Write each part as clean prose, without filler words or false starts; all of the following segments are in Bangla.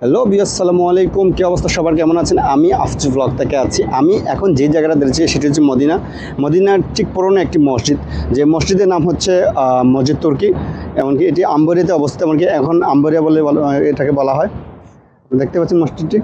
হ্যালো বিয়াস, আসসালামু আলাইকুম। কি অবস্থা সবার, কেমন আছেন? আমি আফজু ব্লগ থেকে আছি। আমি এখন যে জায়গাটা দেখছি সেটি হচ্ছে মদিনার ঠিক পুরনো একটি মসজিদ, যে মসজিদের নাম হচ্ছে মসজিদ তুর্কি। এমনকি এটি আম্বরিয়াতে অবস্থিত, এমনকি এখন আম্বরিয়া বলে এটাকে বলা হয়। দেখতে পাচ্ছেন মসজিদটি।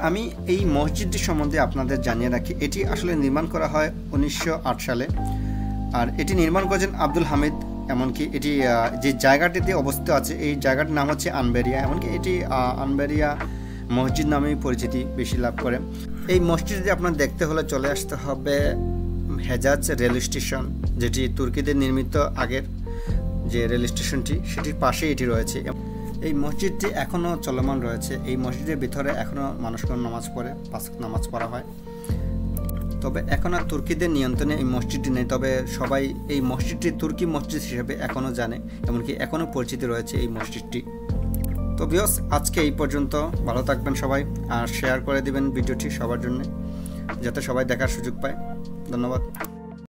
আমি এই মসজিদটি সম্বন্ধে আপনাদের জানিয়ে রাখি, এটি আসলে নির্মাণ করা হয় 1908 সালে। আর এটি নির্মাণ করেছেন আব্দুল হামিদ। এমনকি এটি যে জায়গাটিতে অবস্থিত আছে এই জায়গাটির নাম হচ্ছে আনবেরিয়া। এমনকি এটি আনবেরিয়া মসজিদ নামেই পরিচিতি বেশি লাভ করে। এই মসজিদটি আপনার দেখতে হলে চলে আসতে হবে হেজাজ রেল স্টেশন, যেটি তুর্কিদের নির্মিত আগের যে রেল স্টেশনটি সেটির পাশেই এটি রয়েছে। এই মসজিদটি এখনও চলমান রয়েছে। এই মসজিদের ভিতরে এখনও মানুষজন নামাজ পড়ে, 5 ওয়াক্ত নামাজ পড়া হয়। তবে এখন আর তুর্কিদের নিয়ন্ত্রণে এই মসজিদটি নেই, তবে সবাই এই মসজিদটি তুর্কি মসজিদ হিসেবে এখনও জানে, এমনকি এখনও পরিচিতি রয়েছে এই মসজিদটি। তো ভিউয়ার্স, আজকে এই পর্যন্ত। ভালো থাকবেন সবাই, আর শেয়ার করে দিবেন ভিডিওটি সবার জন্য, যাতে সবাই দেখার সুযোগ পায়। ধন্যবাদ।